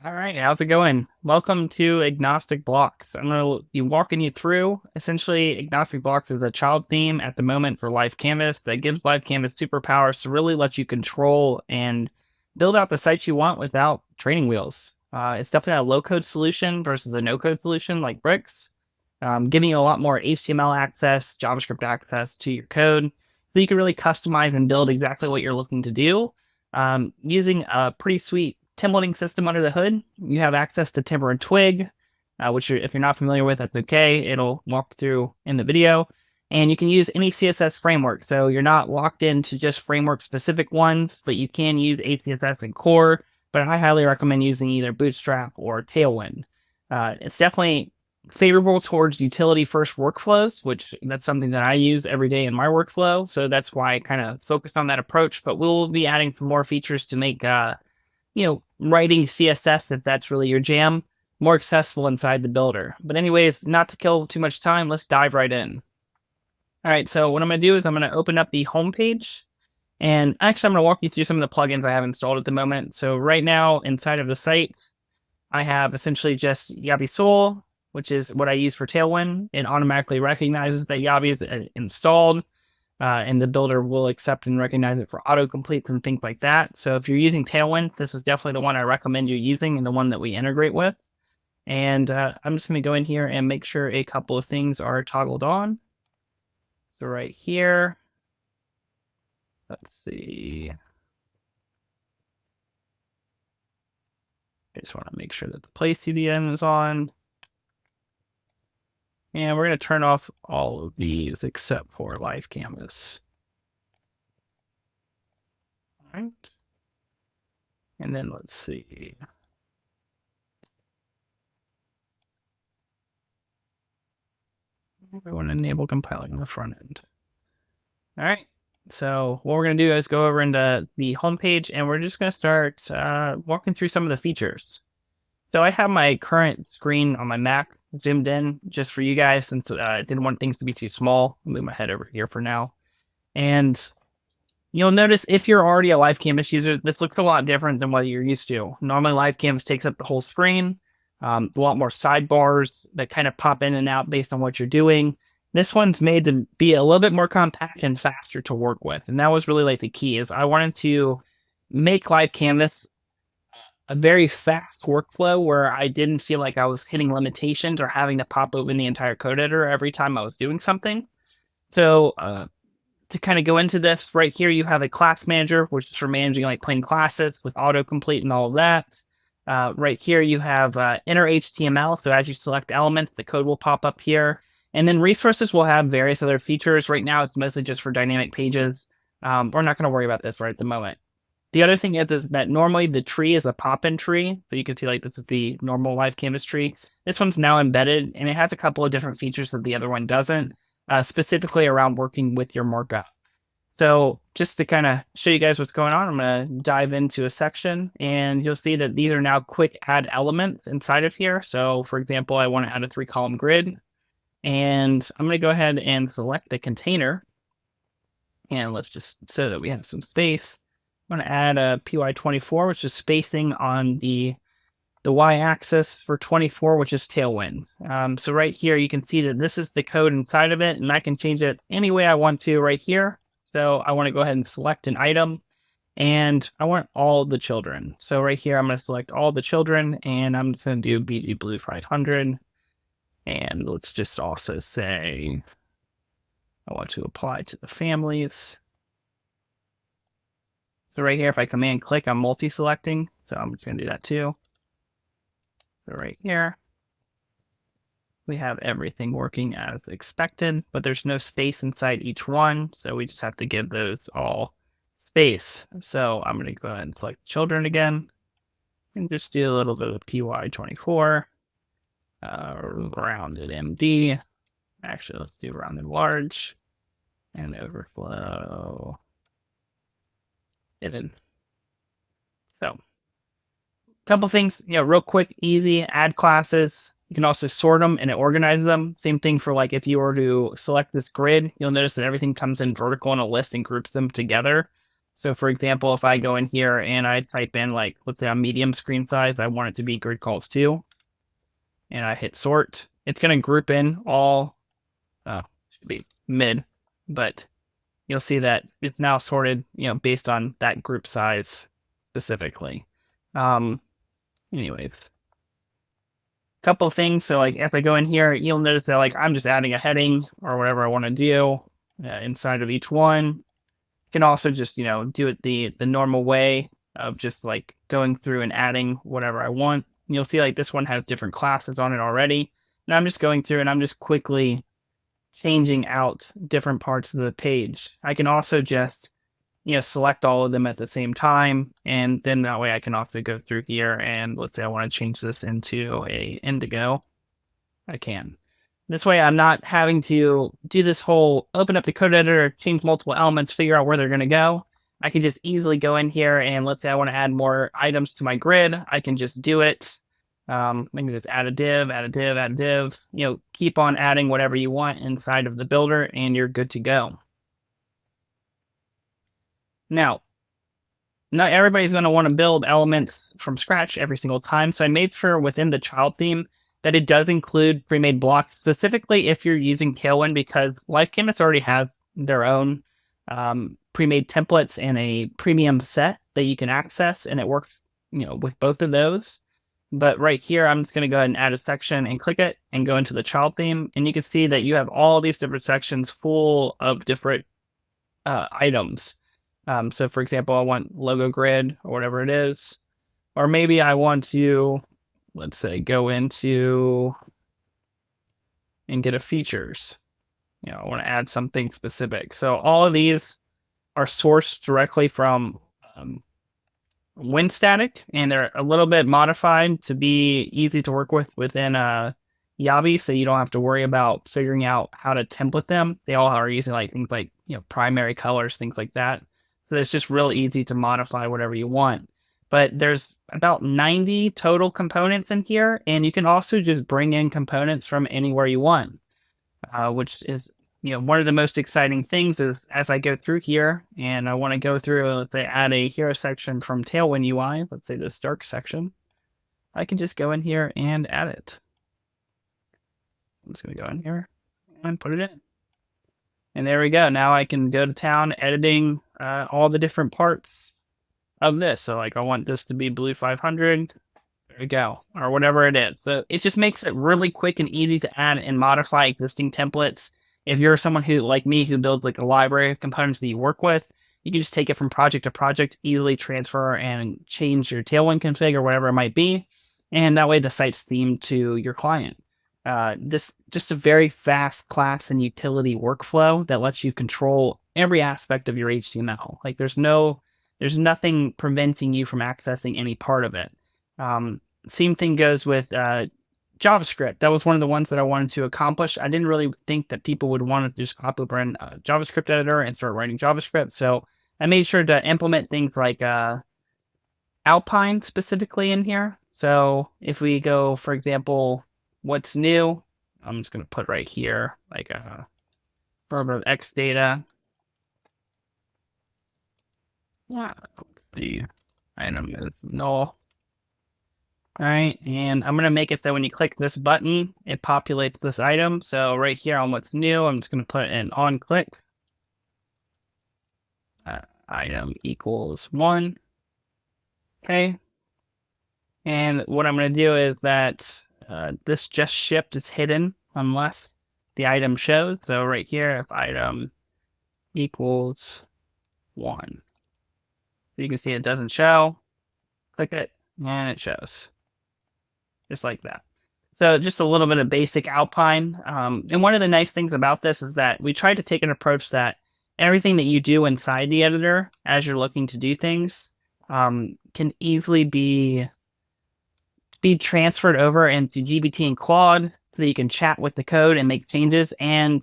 All right, how's it going? Welcome to Agnostic Blocks. I'm going to be walking you through. Essentially, Agnostic Blocks is a child theme at the moment for Livecanvas that gives Livecanvas superpowers to really let you control and build out the sites you want without training wheels. It's definitely a low-code solution versus a no-code solution like Bricks, giving you a lot more HTML access, JavaScript access to your code, so you can really customize and build exactly what you're looking to do using a pretty sweet templating system under the hood. You have access to Timber and Twig, which if you're not familiar with, that's okay. It'll walk through in the video. And you can use any CSS framework. So you're not locked into just framework specific ones, but you can use HCSS and Core. But I highly recommend using either Bootstrap or Tailwind. It's definitely favorable towards utility first workflows, which that's something that I use every day in my workflow. So that's why I kind of focused on that approach. But we'll be adding some more features to make writing CSS, if that's really your jam, more accessible inside the builder. But anyways, not to kill too much time, let's dive right in. All right, so what I'm going to do is I'm going to open up the home page. And actually, I'm going to walk you through some of the plugins I have installed at the moment. So right now, inside of the site, I have essentially just Yabi Soul, which is what I use for Tailwind. It automatically recognizes that Yabi is installed. And the builder will accept and recognize it for autocomplete and things like that. So if you're using Tailwind, this is definitely the one I recommend you using and the one that we integrate with. And I'm just going to go in here and make sure a couple of things are toggled on. So right here, let's see. I just want to make sure that the place CDN is on. And we're going to turn off all of these except for Livecanvas. All right. And then let's see. We want to enable compiling on the front end. All right. So what we're going to do is go over into the homepage and we're just going to start walking through some of the features. So I have my current screen on my Mac zoomed in just for you guys since I didn't want things to be too small. I'll move my head over here for now. And you'll notice if you're already a Livecanvas user, this looks a lot different than what you're used to. Normally Livecanvas takes up the whole screen, a lot more sidebars that kind of pop in and out based on what you're doing. This one's made to be a little bit more compact and faster to work with. And that was really like the key is I wanted to make Livecanvas a very fast workflow where I didn't feel like I was hitting limitations or having to pop open the entire code editor every time I was doing something. So to kind of go into this, right here you have a class manager, which is for managing like plain classes with autocomplete and all of that. Right here you have inner HTML. So as you select elements, the code will pop up here. And then resources will have various other features. Right now it's mostly just for dynamic pages. We're not going to worry about this right at the moment. The other thing is that normally the tree is a pop-in tree. So you can see like this is the normal Livecanvas tree. This one's now embedded and it has a couple of different features that the other one doesn't, specifically around working with your markup. So just to kind of show you guys what's going on, I'm going to dive into a section and you'll see that these are now quick add elements inside of here. So for example, I want to add a 3-column grid and I'm going to go ahead and select the container. And let's just, so that we have some space, I'm going to add a PY24, which is spacing on the y-axis for 24, which is Tailwind. So right here, you can see that this is the code inside of it, and I can change it any way I want to right here. So I want to go ahead and select an item, and I want all the children. So right here, I'm going to select all the children, and I'm just going to do BG Blue 500. And let's just also say I want to apply to the families. So right here, if I command click, I'm multi-selecting. So I'm just going to do that too. So right here, we have everything working as expected, but there's no space inside each one. So we just have to give those all space. So I'm going to go ahead and select children again and just do a little bit of PY24, rounded MD. Actually, let's do rounded large and overflow. Hidden. So a couple things, real quick, easy, add classes. You can also sort them and it organizes them. Same thing for like if you were to select this grid, you'll notice that everything comes in vertical in a list and groups them together. So for example, if I go in here and I type in like, let's say a medium screen size, I want it to be grid calls 2, and I hit sort, it's going to group in all, should be mid, but you'll see that it's now sorted, based on that group size specifically. Anyways, couple of things. So like if I go in here, you'll notice that like I'm just adding a heading or whatever I want to do inside of each one. You can also just, do it the normal way of just like going through and adding whatever I want. And you'll see like this one has different classes on it already. And I'm just going through and I'm just quickly changing out different parts of the page. I can also just, select all of them at the same time. And then that way I can also go through here and let's say I want to change this into a indigo. I can. This way I'm not having to do this whole open up the code editor, change multiple elements, figure out where they're going to go. I can just easily go in here and let's say I want to add more items to my grid. I can just do it. I can just add a div, add a div, add a div, keep on adding whatever you want inside of the builder and you're good to go. Now, not everybody's going to want to build elements from scratch every single time. So I made sure within the child theme that it does include pre-made blocks, specifically if you're using Tailwind, because Livecanvas already has their own pre-made templates and a premium set that you can access, and it works, with both of those. But right here, I'm just going to go ahead and add a section and click it and go into the child theme. And you can see that you have all these different sections full of different items. So for example, I want logo grid or whatever it is, or maybe I want to, let's say, go into and get a features. I want to add something specific. So all of these are sourced directly from WinStatic, and they're a little bit modified to be easy to work with within Yavi, so you don't have to worry about figuring out how to template them. They all are using like things like primary colors, things like that. So it's just real easy to modify whatever you want. But there's about 90 total components in here, and you can also just bring in components from anywhere you want, which is one of the most exciting things. Is as I go through here and I want to go through, let's say, add a hero section from Tailwind UI, let's say this dark section, I can just go in here and add it. I'm just going to go in here and put it in. And there we go. Now I can go to town editing all the different parts of this. So like I want this to be blue 500. There we go. Or whatever it is. So it just makes it really quick and easy to add and modify existing templates. If you're someone who, like me, who builds like a library of components that you work with, you can just take it from project to project, easily transfer and change your Tailwind config or whatever it might be. And that way the site's themed to your client. This just a very fast class and utility workflow that lets you control every aspect of your HTML. Like there's nothing preventing you from accessing any part of it. Same thing goes with JavaScript. That was one of the ones that I wanted to accomplish. I didn't really think that people would want to just copy brand JavaScript editor and start writing JavaScript. So I made sure to implement things like Alpine specifically in here. So if we go, for example, what's new, I'm just going to put right here, like verb of X data. Yeah, the item is null. All right, and I'm going to make it so when you click this button, it populates this item. So right here on what's new, I'm just going to put an on click. Item equals 1. Okay. And what I'm going to do is that this just shipped is hidden unless the item shows. So right here, if item equals 1, you can see it doesn't show. Click it, and it shows. Just like that. So just a little bit of basic Alpine. And one of the nice things about this is that we try to take an approach that everything that you do inside the editor as you're looking to do things can easily be transferred over into GPT and Claude so that you can chat with the code and make changes. And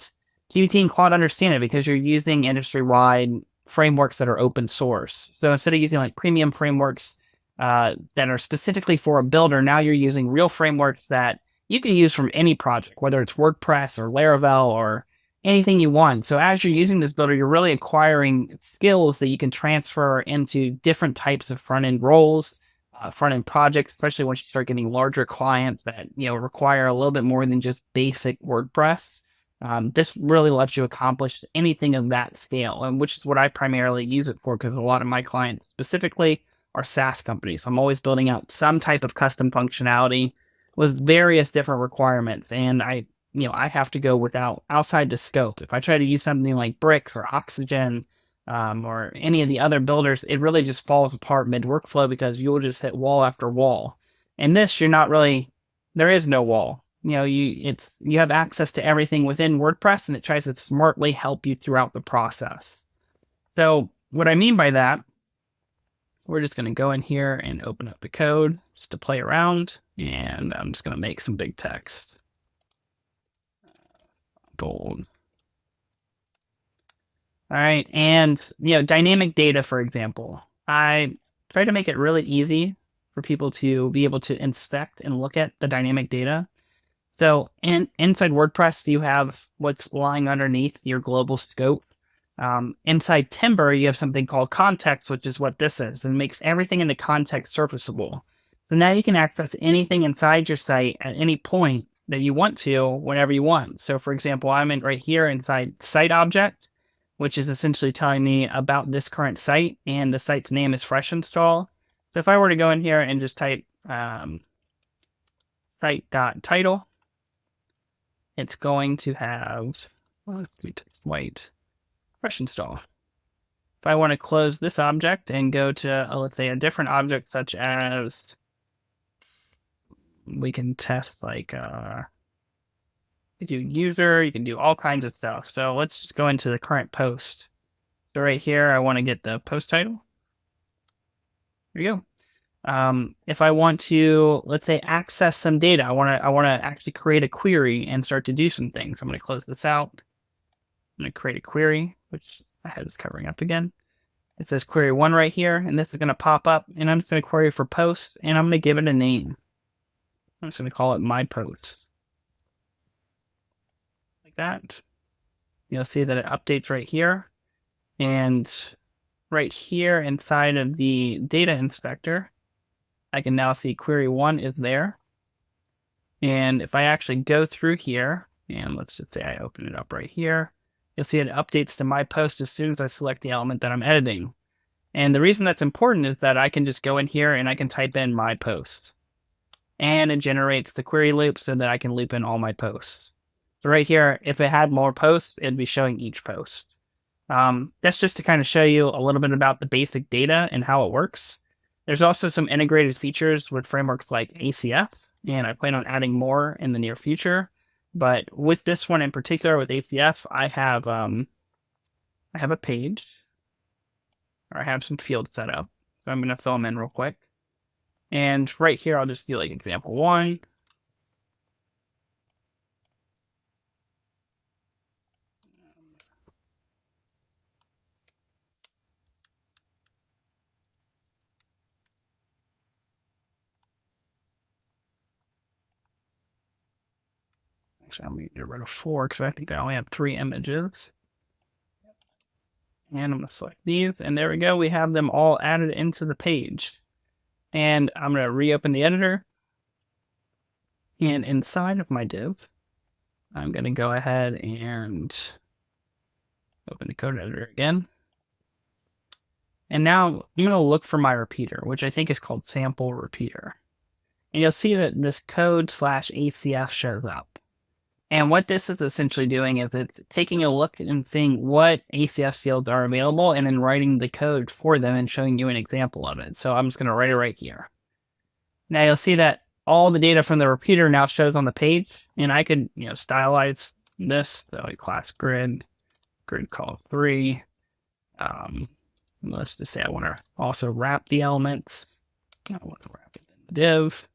GPT and Claude understand it because you're using industry-wide frameworks that are open source. So instead of using like premium frameworks that are specifically for a builder, now you're using real frameworks that you can use from any project, whether it's WordPress or Laravel or anything you want. So as you're using this builder, you're really acquiring skills that you can transfer into different types of front-end roles, front-end projects, especially once you start getting larger clients that, require a little bit more than just basic WordPress. This really lets you accomplish anything of that scale, and which is what I primarily use it for, because a lot of my clients specifically are SaaS companies. I'm always building out some type of custom functionality with various different requirements, and I have to go outside the scope. If I try to use something like Bricks or Oxygen, or any of the other builders, it really just falls apart mid workflow because you'll just hit wall after wall. In this, there is no wall. You have access to everything within WordPress, and it tries to smartly help you throughout the process. So what I mean by that, we're just going to go in here and open up the code just to play around, and I'm just going to make some big text. Bold. All right, and dynamic data, for example, I try to make it really easy for people to be able to inspect and look at the dynamic data. So inside WordPress, you have what's lying underneath your global scope. Inside Timber, you have something called context, which is what this is, and makes everything in the context surfaceable. So now you can access anything inside your site at any point that you want to, whenever you want. So for example, I'm right here inside site object, which is essentially telling me about this current site, and the site's name is fresh install. So if I were to go in here and just type site.title, it's going to have, white, fresh install. If I want to close this object and go to, let's say, a different object, such as, we can test like, you do user, you can do all kinds of stuff. So let's just go into the current post. So right here, I want to get the post title. There you go. If I want to, let's say, access some data, I want to actually create a query and start to do some things. I'm going to close this out. I'm going to create a query, which my head is covering up again. It says query 1 right here, and this is going to pop up, and I'm just going to query for post, and I'm going to give it a name. I'm just going to call it my post. Like that. You'll see that it updates right here. And right here inside of the data inspector, I can now see query 1 is there. And if I actually go through here, and let's just say I open it up right here, you'll see it updates to my post as soon as I select the element that I'm editing. And the reason that's important is that I can just go in here and I can type in my post. And it generates the query loop so that I can loop in all my posts. So right here, if it had more posts, it'd be showing each post. That's just to kind of show you a little bit about the basic data and how it works. There's also some integrated features with frameworks like ACF, and I plan on adding more in the near future. But with this one in particular, with ACF, I have a page, or I have some fields set up. So I'm going to fill them in real quick. And right here, I'll just do like example 1. Actually, I'm going to get rid of 4 because I think I only have 3 images. And I'm going to select these, and there we go. We have them all added into the page. And I'm going to reopen the editor. And inside of my div, I'm going to go ahead and open the code editor again. And now I'm going to look for my repeater, which I think is called sample repeater. And you'll see that this code/ACF shows up. And what this is essentially doing is it's taking a look and seeing what ACF fields are available and then writing the code for them and showing you an example of it. So I'm just going to write it right here. Now you'll see that all the data from the repeater now shows on the page, and I could, stylize this. So like class grid call 3. Let's just say I want to also wrap the elements. I want to wrap it in the div.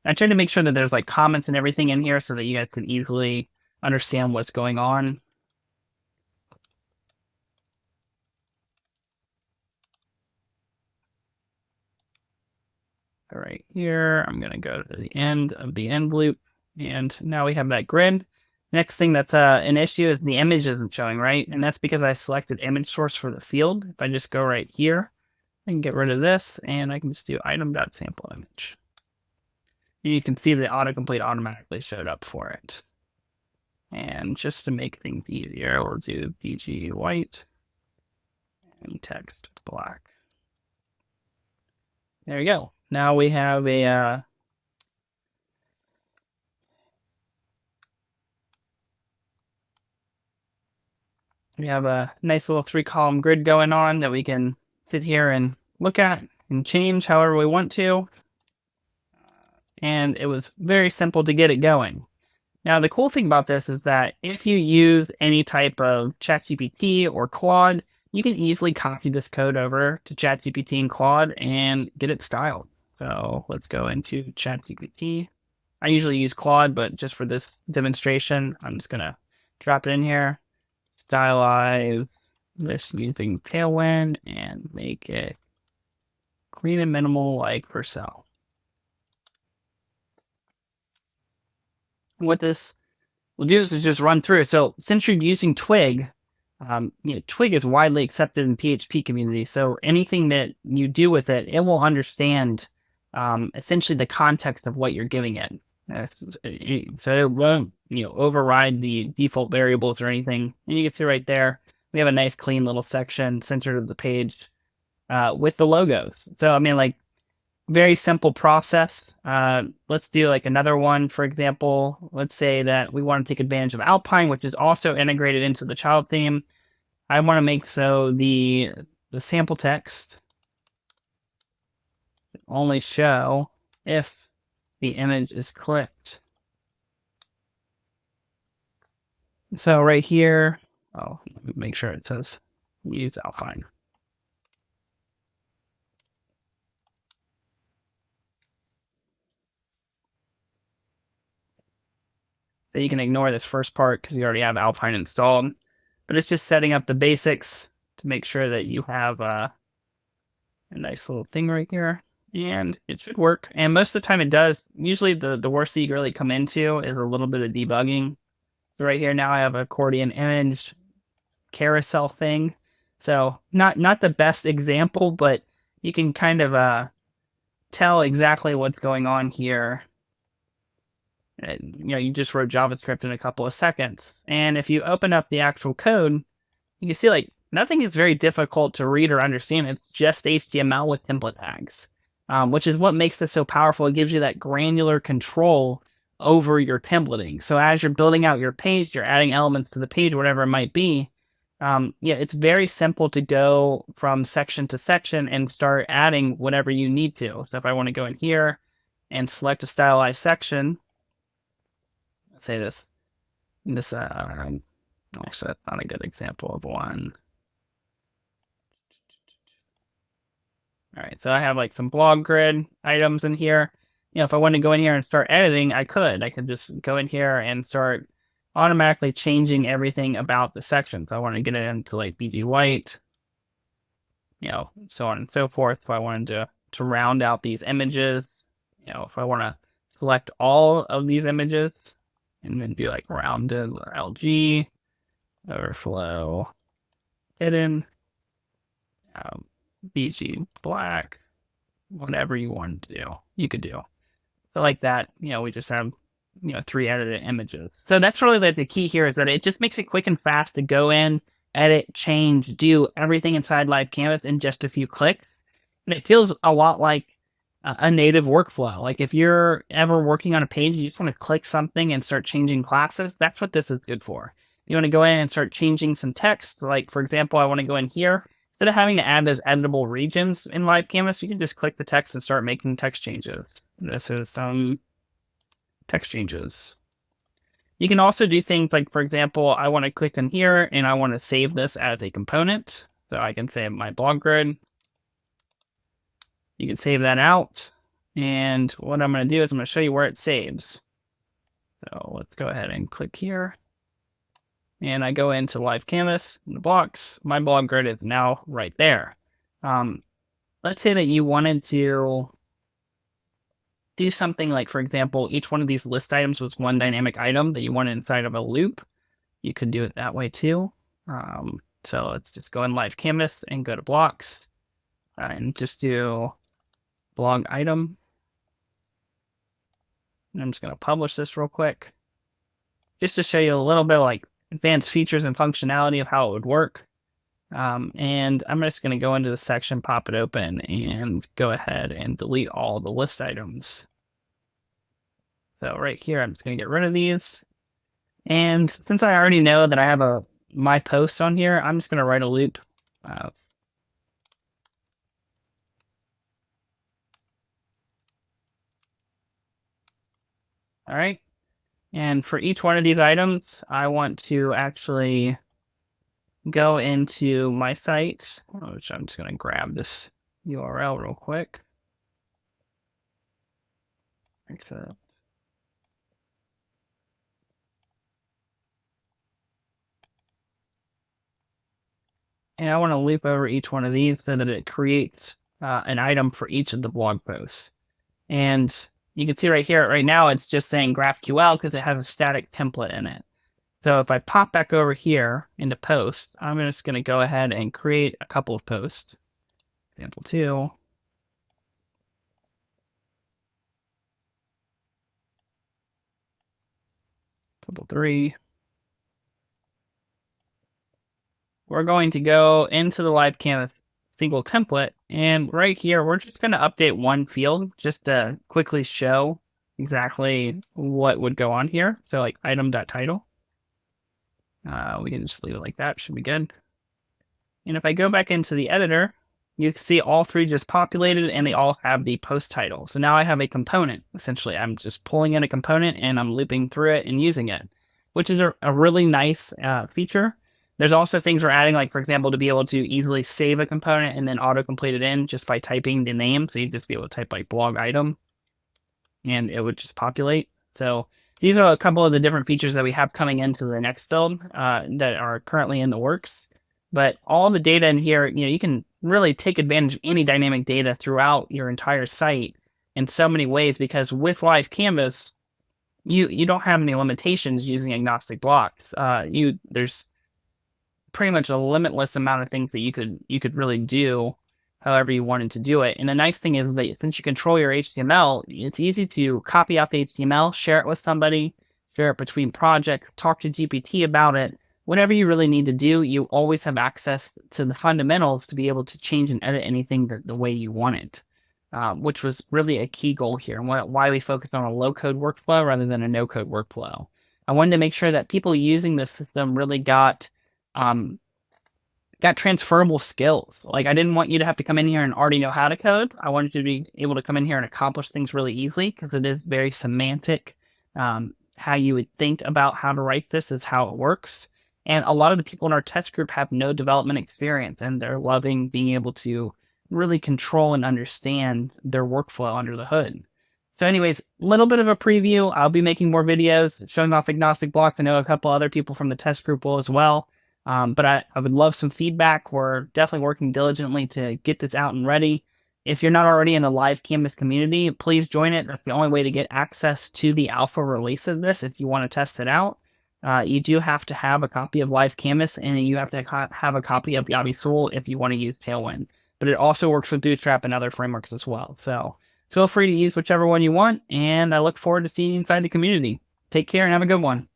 I try to make sure that there's like comments and everything in here so that you guys can easily understand what's going on. All right, here, I'm going to go to the end of the end loop. And now we have that grid. Next thing that's an issue is the image isn't showing, right? And that's because I selected image source for the field. If I just go right here, I can get rid of this, and I can just do item.sampleImage. You can see the autocomplete automatically showed up for it. And just to make things easier, we'll do BG white and text black. There we go. Now we have a nice little 3-column grid going on that we can sit here and look at and change however we want to. And it was very simple to get it going. Now, the cool thing about this is that if you use any type of ChatGPT or Claude, you can easily copy this code over to ChatGPT and Claude and get it styled. So let's go into ChatGPT. I usually use Claude, but just for this demonstration, I'm just going to drop it in here, stylize this using Tailwind, and make it clean and minimal like Purcell. What this will do is just run through. So since you're using Twig, Twig is widely accepted in PHP community. So anything that you do with it, it will understand essentially the context of what you're giving it. So it won't, override the default variables or anything. And you can see right there, we have a nice clean little section centered of the page with the logos. So I mean, like, very simple process. Let's do like another one, for example. Let's say that we want to take advantage of Alpine, which is also integrated into the child theme. I want to make so the sample text only show if the image is clicked. So right here, let me make sure it says use Alpine. So you can ignore this first part because you already have Alpine installed, but it's just setting up the basics to make sure that you have a nice little thing right here, and it should work. And most of the time it does. Usually the worst that you really come into is a little bit of debugging. So right here now I have an accordion image carousel thing. So not the best example, but you can kind of tell exactly what's going on here. You just wrote JavaScript in a couple of seconds. And if you open up the actual code, you can see like nothing is very difficult to read or understand. It's just HTML with template tags, which is what makes this so powerful. It gives you that granular control over your templating. So as you're building out your page, you're adding elements to the page, whatever it might be. It's very simple to go from section to section and start adding whatever you need to. So if I want to go in here and select a stylized section, let's say this actually that's not a good example of one. All right, so I have like some blog grid items in here. If I want to go in here and start editing, I could just go in here and start automatically changing everything about the section. So I want to get it into like BG white, so on and so forth. If I wanted to round out these images, if I want to select all of these images and then do like rounded or LG, overflow, hidden, BG black, whatever you want to do, you could do. So like that, we just have 3 edited images. So that's really like the key here, is that it just makes it quick and fast to go in, edit, change, do everything inside Livecanvas in just a few clicks. And it feels a lot like a native workflow. Like if you're ever working on a page, you just want to click something and start changing classes. That's what this is good for. You want to go in and start changing some text. Like for example, I want to go in here. Instead of having to add those editable regions in Livecanvas, you can just click the text and start making text changes. This is some text changes. You can also do things like, for example, I want to click in here and I want to save this as a component. So I can save my blog grid. You can save that out. And what I'm going to do is I'm going to show you where it saves. So let's go ahead and click here. And I go into Livecanvas, in the blocks. My blog grid is now right there. Let's say that you wanted to do something like, for example, each one of these list items was one dynamic item that you want inside of a loop, you could do it that way too. So let's just go in Livecanvas and go to blocks and just do blog item. And I'm just going to publish this real quick just to show you a little bit of like advanced features and functionality of how it would work. And I'm just going to go into the section, pop it open, and go ahead and delete all the list items. So right here, I'm just going to get rid of these. And since I already know that I have my post on here, I'm just going to write a loop. All right. And for each one of these items, I want to actually go into my site, which I'm just going to grab this URL real quick. Accept. And I want to loop over each one of these so that it creates an item for each of the blog posts. And you can see right here, right now, it's just saying GraphQL because it has a static template in it. So if I pop back over here into post, I'm just going to go ahead and create a couple of posts. Example 2. Example 3. We're going to go into the Livecanvas single template, and right here, we're just going to update one field just to quickly show exactly what would go on here. So like item.title. We can just leave it like that, should be good. And if I go back into the editor, you can see all three just populated and they all have the post title. So now I have a component, essentially. I'm just pulling in a component and I'm looping through it and using it, which is a really nice feature. There's also things we're adding, like, for example, to be able to easily save a component and then auto-complete it in just by typing the name. So you'd just be able to type like blog item and it would just populate. So these are a couple of the different features that we have coming into the next build that are currently in the works. But all the data in here, you can really take advantage of any dynamic data throughout your entire site in so many ways, because with Livecanvas, you don't have any limitations using Agnostic Blocks. There's pretty much a limitless amount of things that you could really do however you wanted to do it. And the nice thing is that since you control your HTML, it's easy to copy out the HTML, share it with somebody, share it between projects, talk to GPT about it. Whatever you really need to do, you always have access to the fundamentals to be able to change and edit anything the way you want it, which was really a key goal here and why we focused on a low-code workflow rather than a no-code workflow. I wanted to make sure that people using this system really got transferable skills. Like, I didn't want you to have to come in here and already know how to code. I wanted you to be able to come in here and accomplish things really easily because it is very semantic. How you would think about how to write this is how it works. And a lot of the people in our test group have no development experience, and they're loving being able to really control and understand their workflow under the hood. So anyways, a little bit of a preview. I'll be making more videos showing off Agnostic Blocks. I know a couple other people from the test group will as well. But I would love some feedback. We're definitely working diligently to get this out and ready. If you're not already in the Livecanvas community, please join it. That's the only way to get access to the alpha release of this if you want to test it out. You do have to have a copy of Livecanvas, and you have to have a copy of YabiSul if you want to use Tailwind. But it also works with Bootstrap and other frameworks as well. So feel free to use whichever one you want, and I look forward to seeing you inside the community. Take care and have a good one.